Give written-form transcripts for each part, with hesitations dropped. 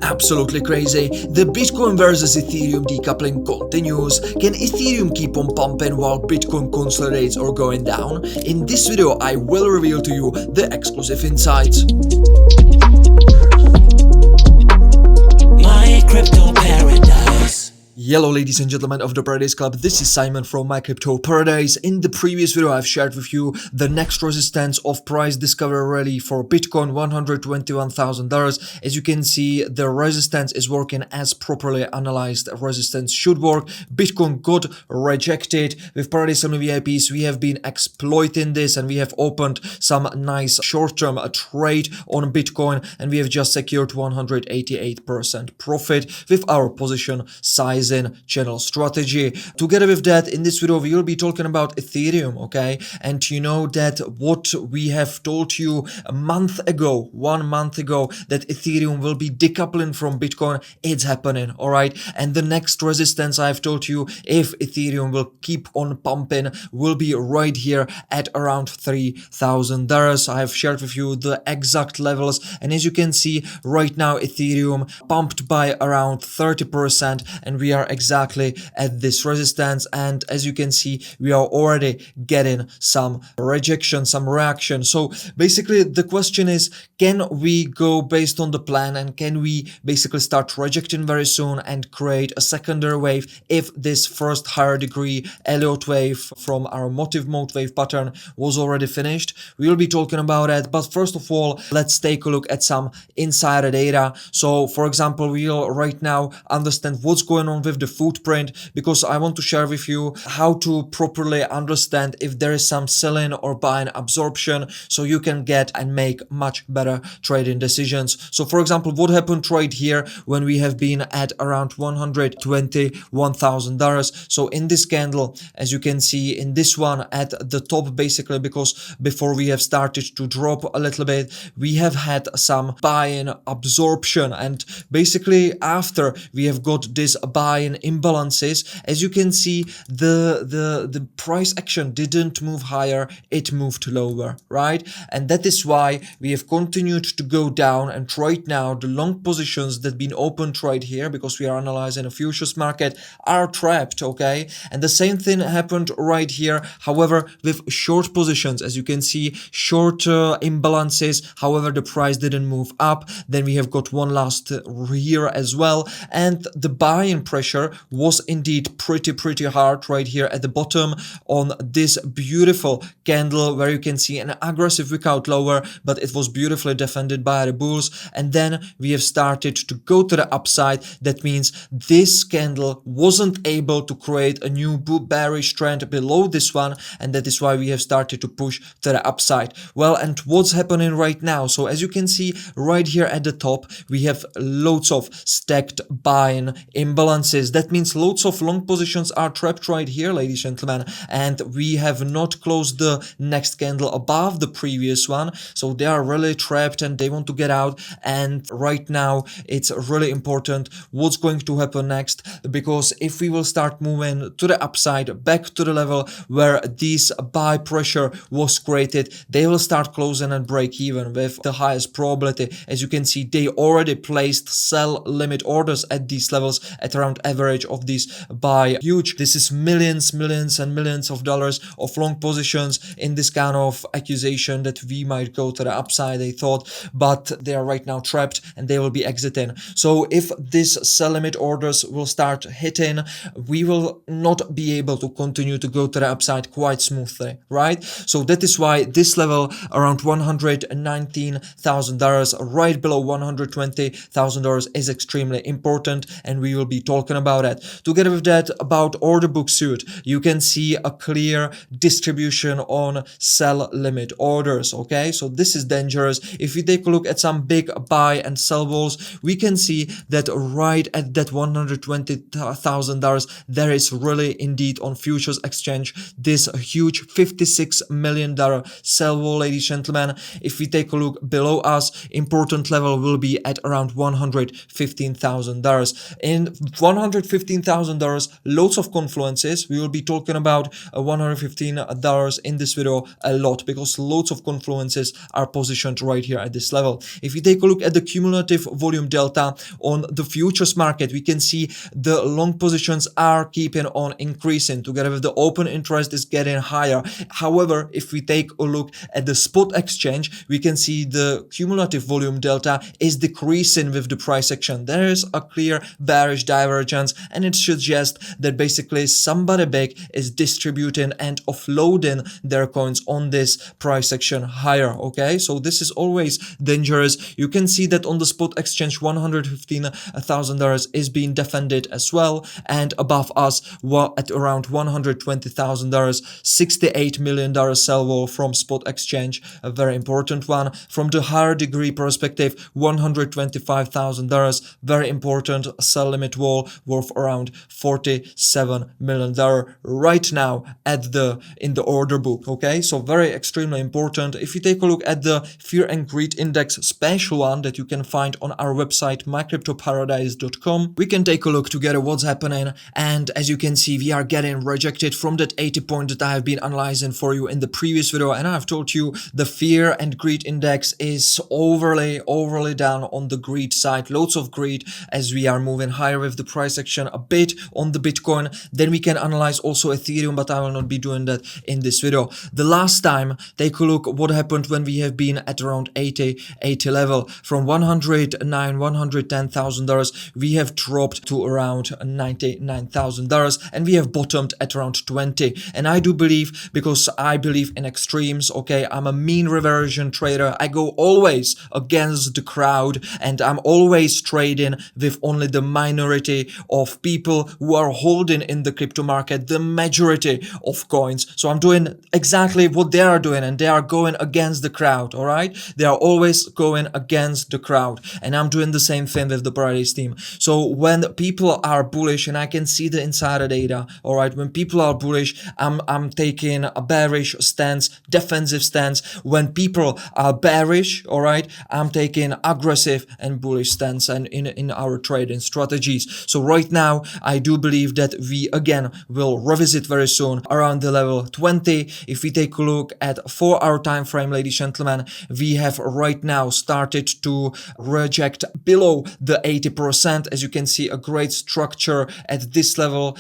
Absolutely crazy. The Bitcoin versus Ethereum decoupling continues. Can Ethereum keep on pumping while Bitcoin consolidates or going down? In this video, I will reveal to you the exclusive insights. My crypto paradise. Hello ladies and gentlemen of the Paradise Club, this is Simon from My Crypto Paradise. In the previous video I've shared with you the next resistance of price discovery rally for Bitcoin, $121,000. As you can see, the resistance is working as properly analyzed resistance should work. Bitcoin got rejected. With Paradise Only VIPs we have been exploiting this and we have opened some nice short-term trade on Bitcoin and we have just secured 188% profit with our position size in channel strategy. Together with that, in this video we will be talking about Ethereum, okay? And you know that what we have told you a month ago, 1 month ago, that Ethereum will be decoupling from Bitcoin, it's happening, all right? And the next resistance I've told you, if Ethereum will keep on pumping, will be right here at around $3,000. I have shared with you the exact levels, and as you can see right now Ethereum pumped by around 30% and we are exactly at this resistance, and as you can see we are already getting some rejection, some reaction. So basically the question is, can we go based on the plan and can we basically start rejecting very soon and create a secondary wave if this first higher degree Elliott wave from our motive mode wave pattern was already finished? We will be talking about it, but first of all let's take a look at some insider data. So for example, we'll right now understand what's going on with the footprint, because I want to share with you how to properly understand if there is some selling or buying absorption so you can get and make much better trading decisions. So for example, what happened right here when we have been at around $121,000. So in this candle, as you can see in this one at the top, basically because before we have started to drop a little bit, we have had some buying absorption, and basically after we have got this buying imbalances, as you can see the price action didn't move higher, it moved lower, right? And that is why we have continued to go down, and right now the long positions that been opened right here, because we are analyzing a futures market, are trapped, okay? And the same thing happened right here, however with short positions, as you can see, short imbalances, however the price didn't move up. Then we have got one last here as well, and the buying pressure was indeed pretty hard right here at the bottom on this beautiful candle where you can see an aggressive wick out lower, but it was beautifully defended by the bulls. And then we have started to go to the upside. That means this candle wasn't able to create a new bearish trend below this one, and that is why we have started to push to the upside. Well, and what's happening right now? So as you can see right here at the top, we have loads of stacked buying imbalances. That means loads of long positions are trapped right here, ladies and gentlemen, and we have not closed the next candle above the previous one, so they are really trapped and they want to get out. And right now it's really important what's going to happen next, because if we will start moving to the upside back to the level where this buy pressure was created, they will start closing and break even with the highest probability. As you can see, they already placed sell limit orders at these levels at around average of these buy huge. This is millions and millions of dollars of long positions in this kind of accusation that we might go to the upside, they thought, but they are right now trapped and they will be exiting. So if this sell limit orders will start hitting, we will not be able to continue to go to the upside quite smoothly, right? So that is why this level around $119,000, right below $120,000, is extremely important, and we will be talking about it. Together with that, about order book suit, you can see a clear distribution on sell limit orders, okay? So this is dangerous. If we take a look at some big buy and sell walls, we can see that right at that $120,000 there is really indeed on futures exchange this huge $56 million sell wall, ladies and gentlemen. If we take a look below us, important level will be at around $115,000. In $100 $115,000, lots of confluences. We will be talking about $115 in this video a lot because lots of confluences are positioned right here at this level. If you take a look at the cumulative volume delta on the futures market, we can see the long positions are keeping on increasing together with the open interest is getting higher. However, if we take a look at the spot exchange, we can see the cumulative volume delta is decreasing with the price action. There is a clear bearish divergence, and it suggests that basically somebody big is distributing and offloading their coins on this price action higher. Okay, so this is always dangerous. You can see that on the spot exchange $115,000 is being defended as well, and above us at around $120,000, $68 million sell wall from spot exchange, a very important one. From the higher degree perspective, $125,000, very important sell limit wall worth around $47 million right now in the order book. Okay, so very extremely important. If you take a look at the fear and greed index, special one that you can find on our website mycryptoparadise.com, we can take a look together what's happening. And as you can see, we are getting rejected from that 80 point that I have been analyzing for you in the previous video, and I've told you the fear and greed index is overly down on the greed side. Lots of greed as we are moving higher with the price action a bit on the Bitcoin. Then we can analyze also Ethereum, but I will not be doing that in this video. The last time, take a look what happened when we have been at around 80 level. From $110,000, we have dropped to around $99,000, and we have bottomed at around 20. And I do believe, because I believe in extremes, okay, I'm a mean reversion trader. I go always against the crowd, and I'm always trading with only the minority of people who are holding in the crypto market the majority of coins. So I'm doing exactly what they are doing, and they are going against the crowd. All right, they are always going against the crowd, and I'm doing the same thing with the Paradise team. So when people are bullish, and I can see the insider data, all right, when people are bullish, I'm taking a bearish stance, defensive stance. When people are bearish, all right, I'm taking aggressive and bullish stance and in our trading strategies. So right now, I do believe that we again will revisit very soon around the level 20. If we take a look at 4-hour time frame, ladies and gentlemen, we have right now started to reject below the 80%. As you can see, a great structure at this level.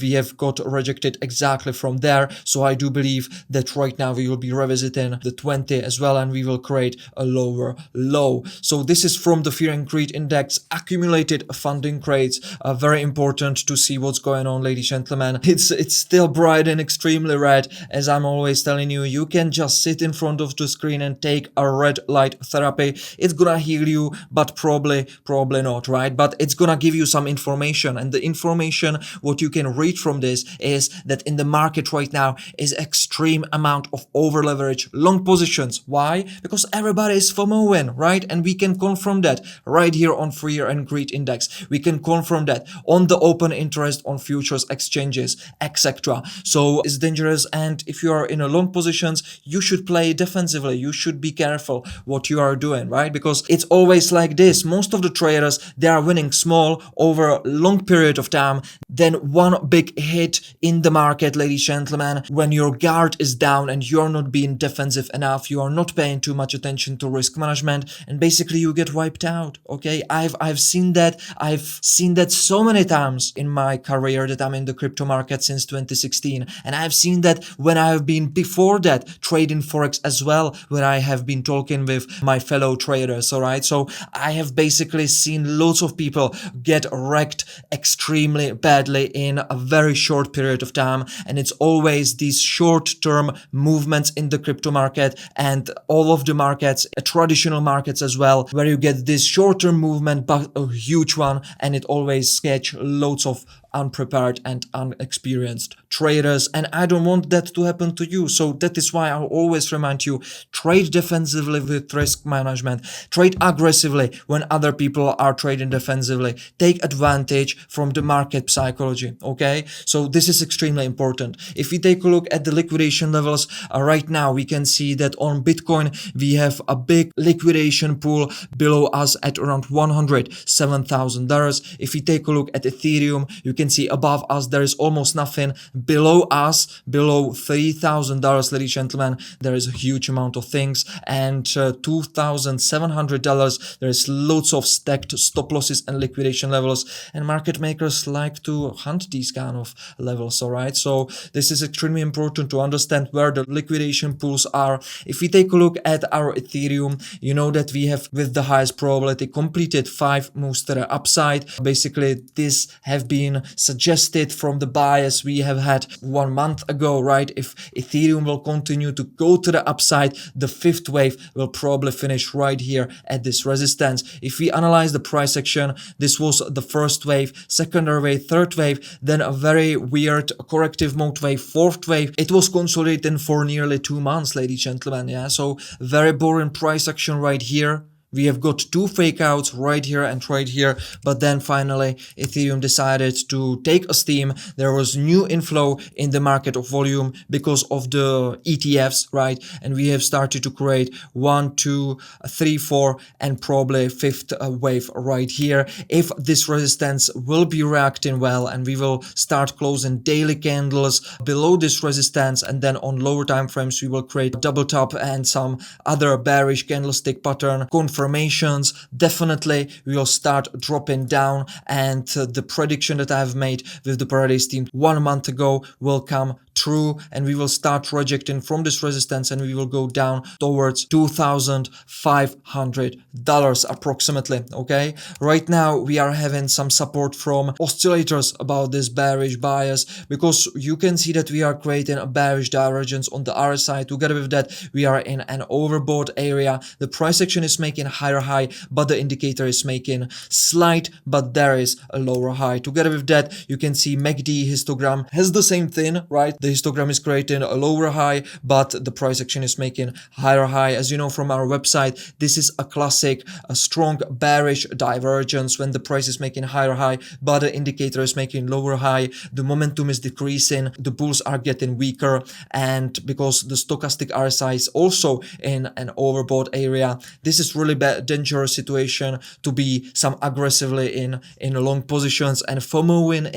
We have got rejected exactly from there. So I do believe that right now we will be revisiting the 20 as well, and we will create a lower low. So this is from the fear and greed index. Accumulated funding rates are very important to see what's going on, ladies and gentlemen. It's still bright and extremely red. As I'm always telling you, you can just sit in front of the screen and take a red light therapy. It's gonna heal you, but probably not, right? But it's gonna give you some information, and the information what you can read from this is that in the market right now is extreme amount of over leverage long positions. Why? Because everybody is FOMOing, right? And we can confirm that right here on fear and greed index. We can confirm that on the open interest on futures exchanges, etc. So it's dangerous, and if you are in a long positions, you should play defensively. You should be careful what you are doing, right? Because it's always like this. Most of the traders, they are winning small over a long period of time. Then one big hit in the market, ladies and gentlemen, when your guard is down and you're not being defensive enough, you are not paying too much attention to risk management, and basically you get wiped out. Okay, I've seen that. I've seen that so many times in my career that I'm in the crypto market since 2016, and I've seen that when I have been before that trading forex as well, when I have been talking with my fellow traders. All right, so I have basically seen lots of people get wrecked extremely badly in a very short period of time, and it's always these short-term movements in the crypto market and all of the markets, traditional markets as well, where you get this short-term movement but a huge one, and it always catch loads of unprepared and unexperienced traders, and I don't want that to happen to you. So that is why I'll always remind you, trade defensively with risk management, trade aggressively when other people are trading defensively, take advantage from the market psychology. Okay, so this is extremely important. If we take a look at the liquidation levels right now, we can see that on Bitcoin we have a big liquidation pool below us at around $107,000. If we take a look at Ethereum, you can see above us there is almost nothing. Below us, below $3,000, ladies and gentlemen, there is a huge amount of things, and $2,700, there is loads of stacked stop losses and liquidation levels, and market makers like to hunt these kind of levels. All right, so this is extremely important to understand where the liquidation pools are. If we take a look at our Ethereum, you know that we have with the highest probability completed 5 moves to the upside. Basically this have been suggested from the bias we have had 1 month ago, right? If Ethereum will continue to go to the upside, the 5th wave will probably finish right here at this resistance. If we analyze the price action, this was the first wave, secondary wave, third wave, then a very weird corrective mode wave, 4th wave. It was consolidating for nearly 2 months, ladies and gentlemen. Yeah, so very boring price action right here. We have got 2 fake outs right here and right here, but then finally Ethereum decided to take a steam. There was new inflow in the market of volume because of the ETFs, right? And we have started to create 1, 2, 3, 4 and probably 5th wave right here. If this resistance will be reacting well, and we will start closing daily candles below this resistance, and then on lower time frames we will create a double top and some other bearish candlestick pattern confirmations, definitely we will start dropping down, and the prediction that I've made with the Paradise team 1 month ago will come true, and we will start rejecting from this resistance and we will go down towards $2,500 approximately. Okay, right now we are having some support from oscillators about this bearish bias, because you can see that we are creating a bearish divergence on the RSI. Together with that, we are in an overbought area. The price action is making higher high, but the indicator is making slight, but there is a lower high. Together with that, you can see MACD histogram has the same thing, right? The histogram is creating a lower high, but the price action is making higher high. As you know from our website, this is a classic, a strong bearish divergence when the price is making higher high, but the indicator is making lower high. The momentum is decreasing, the bulls are getting weaker, and because the stochastic RSI is also in an overbought area, this is really dangerous situation to be some aggressively in long positions and FOMOing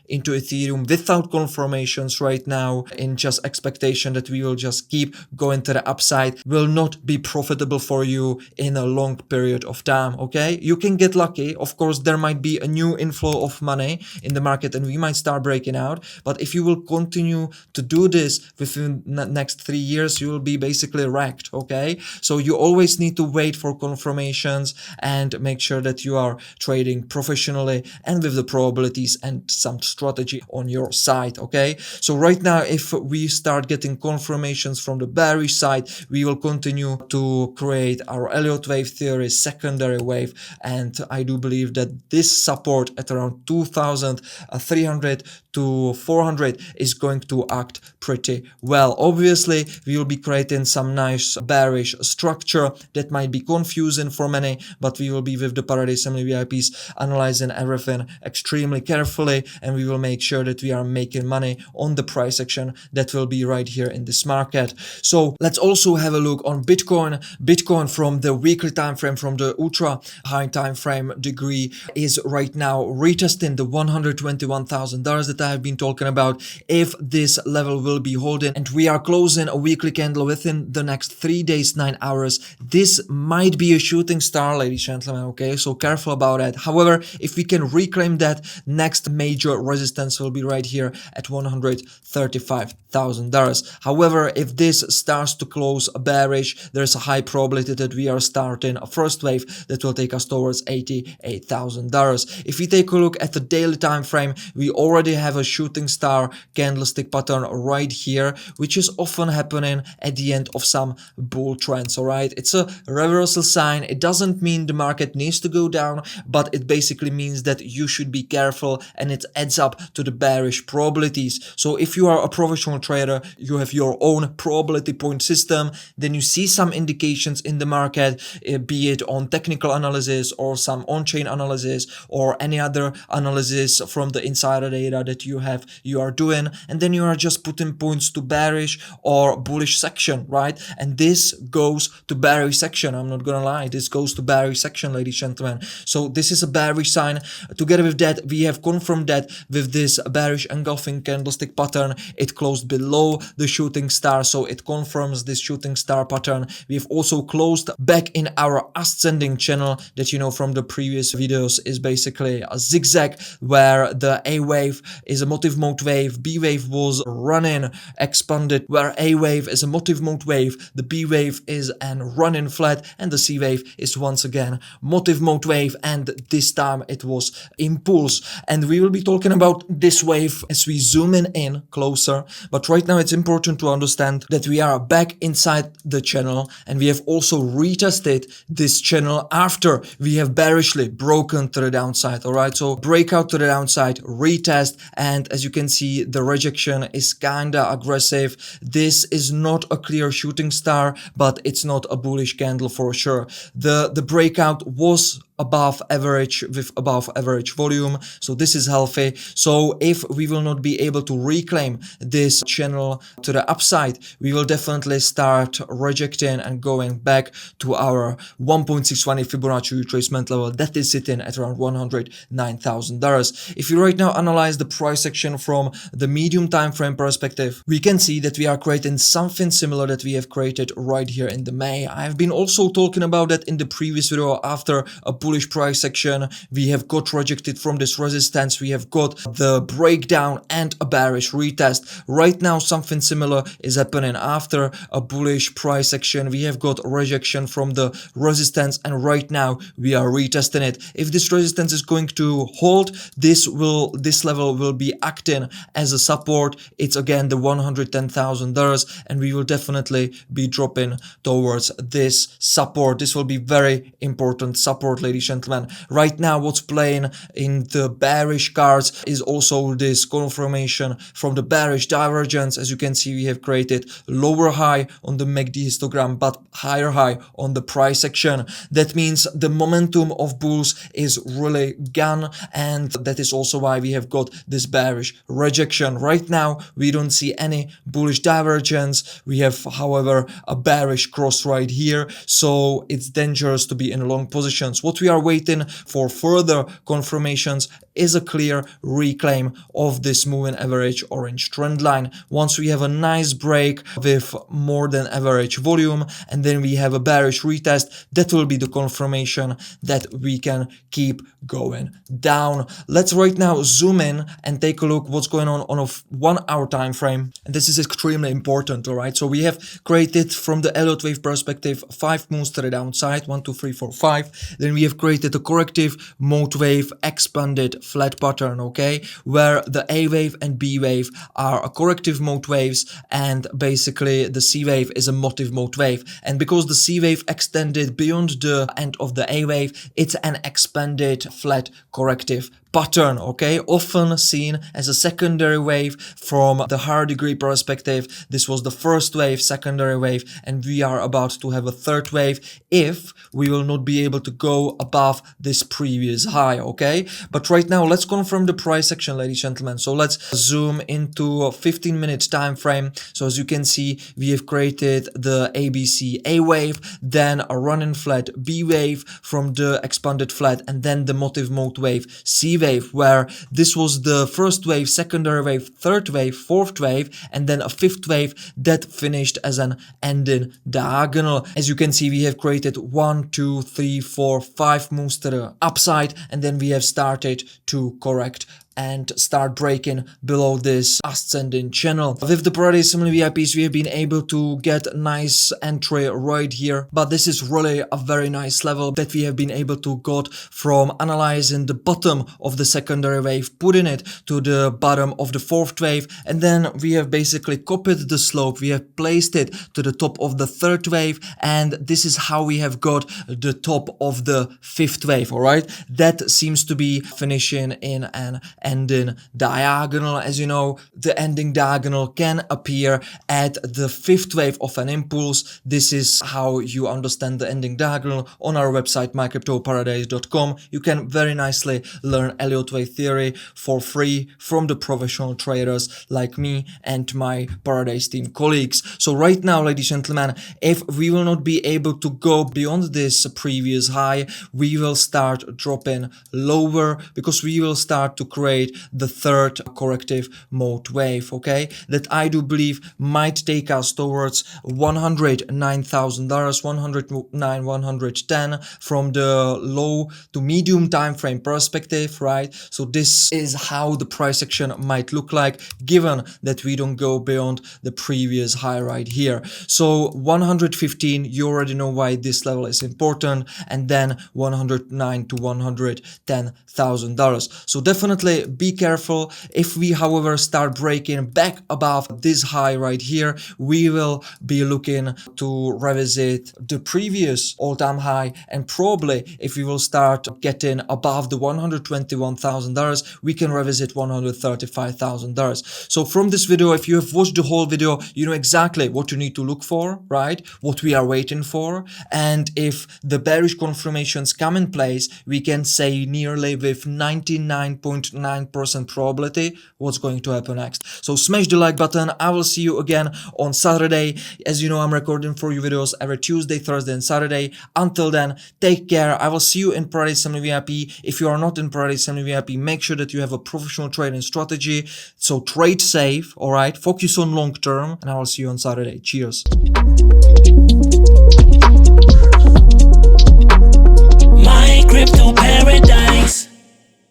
into Ethereum without confirmations right now, in just expectation that we will just keep going to the upside, will not be profitable for you in a long period of time. Okay, you can get lucky, of course there might be a new inflow of money in the market and we might start breaking out, but if you will continue to do this within the next 3 years, you will be basically wrecked. Okay, so you always need to wait for confirmations and make sure that you are trading professionally and with the probabilities and some strategy on your side. Okay, so right now if we start getting confirmations from the bearish side, we will continue to create our Elliott wave theory, secondary wave, and I do believe that this support at around 2,300 to 400 is going to act pretty well. Obviously we will be creating some nice bearish structure that might be confusing for many, but we will be with the Paradise Family VIPs analyzing everything extremely carefully, and we will make sure that we are making money on the price action that will be right here in this market. So let's also have a look on Bitcoin. Bitcoin from the weekly time frame, from the ultra high time frame degree, is right now retesting the $121,000 that I have been talking about. If this level will be holding and we are closing a weekly candle within the next 3 days, 9 hours, this might be a shooting star, ladies and gentlemen. Okay, so careful about that. However, if we can reclaim that, next major resistance will be right here at $130,000. $35,000. However, if this starts to close bearish, there's a high probability that we are starting a first wave that will take us towards $88,000. If we take a look at the daily time frame, we already have a shooting star candlestick pattern right here, which is often happening at the end of some bull trends. All right, it's a reversal sign. It doesn't mean the market needs to go down, but it basically means that you should be careful, and it adds up to the bearish probabilities. So if you are a professional trader, you have your own probability point system, then you see some indications in the market, be it on technical analysis or some on-chain analysis or any other analysis from the insider data that you are doing, and then you are just putting points to bearish or bullish section, right? And this goes to bearish section. I'm not gonna lie, this goes to bearish section, ladies and gentlemen. So this is a bearish sign. Together with that, we have confirmed that with this bearish engulfing candlestick pattern, it closed below the shooting star, so it confirms this shooting star pattern. We have also closed back in our ascending channel that you know from the previous videos is basically a zigzag, where the A wave is a motive mode wave, B wave was running expanded, where A wave is a motive mode wave, the B wave is an running flat, and the C wave is once again motive mode wave, and this time it was impulse. And we will be talking about this wave as we zoom in closer, but right now it's important to understand that we are back inside the channel, and we have also retested this channel after we have bearishly broken to the downside. All right, so breakout to the downside, retest, and as you can see, the rejection is kinda aggressive. This is not a clear shooting star, but it's not a bullish candle for sure. The breakout was above average with above average volume, so this is healthy. So if we will not be able to reclaim this channel to the upside, we will definitely start rejecting and going back to our 1.618 Fibonacci retracement level that is sitting at around $109,000. If you right now analyze the price action from the medium time frame perspective, we can see that we are creating something similar that we have created right here in the May. I've been also talking about that in the previous video. After a bullish price action, we have got rejected from this resistance, we have got the breakdown and a bearish retest. Right now something similar is happening. After a bullish price action, we have got rejection from the resistance, and right now we are retesting it. If this resistance is going to hold, this level will be acting as a support. It's again the $110,000, and we will definitely be dropping towards this support. This will be very important support, ladies and gentlemen. Right now what's playing in the bearish cards is also this confirmation from the bearish divergence. As you can see, we have created lower high on the MACD histogram but higher high on the price action. That means the momentum of bulls is really gone, and that is also why we have got this bearish rejection. Right now we don't see any bullish divergence. We have, however, a bearish cross right here, so it's dangerous to be in long positions. What we are waiting for further confirmations is a clear reclaim of this moving average orange trend line. Once we have a nice break with more than average volume, and then we have a bearish retest, that will be the confirmation that we can keep going down. Let's right now zoom in and take a look what's going on a 1 hour time frame, and this is extremely important. All right, so we have created from the Elliott wave perspective 5 moves to the downside, 1 2 3 4 5. Then we have created a corrective mode wave expanded flat pattern, okay, where the A wave and B wave are a corrective mode waves, and basically the C wave is a motive mode wave. And because the C wave extended beyond the end of the A wave, it's an expanded flat corrective pattern, okay, often seen as a secondary wave from the higher degree perspective. This was the first wave, secondary wave, and we are about to have a third wave if we will not be able to go above this previous high, okay. But right now let's confirm the price action, ladies and gentlemen. So let's zoom into a 15-minute time frame. So as you can see, we have created the ABC A wave, then a running flat B wave from the expanded flat, and then the motive mode wave C wave, where this was the first wave, secondary wave, third wave, fourth wave, and then a fifth wave that finished as an ending diagonal. As you can see, we have created 1 2 3 4 5 moves to the upside, and then we have started to correct and start breaking below this ascending channel. With the Paradise Family VIPs, we have been able to get a nice entry right here, but this is really a very nice level that we have been able to got from analyzing the bottom of the secondary wave, putting it to the bottom of the fourth wave, and then we have basically copied the slope, we have placed it to the top of the third wave, and this is how we have got the top of the fifth wave. All right, that seems to be finishing in an ending diagonal. As you know, the ending diagonal can appear at the fifth wave of an impulse. This is how you understand the ending diagonal. On our website mycryptoparadise.com you can very nicely learn Elliott wave theory for free from the professional traders like me and my Paradise team colleagues. So right now, ladies and gentlemen, if we will not be able to go beyond this previous high, we will start dropping lower because we will start to create the third corrective mode wave, okay, that I do believe might take us towards $109,000, 109, 110 from the low to medium time frame perspective, right? So this is how the price action might look like, given that we don't go beyond the previous high right here. So 115, you already know why this level is important, and then 109 to 110,000. So definitely be careful. If we, however, start breaking back above this high right here, we will be looking to revisit the previous all-time high, and probably if we will start getting above the $121,000, we can revisit $135,000. So from this video, if you have watched the whole video, you know exactly what you need to look for, right? What we are waiting for. And if the bearish confirmations come in place, we can say nearly with 99.9% probability what's going to happen next. So smash the like button. I will see you again on Saturday. As you know, I'm recording for you videos every Tuesday, Thursday and Saturday. Until then, take care. I will see you in Paradise Family VIP. If you are not in Paradise Family VIP, make sure that you have a professional trading strategy. So trade safe, all right? Focus on long term, and I will see you on Saturday. Cheers.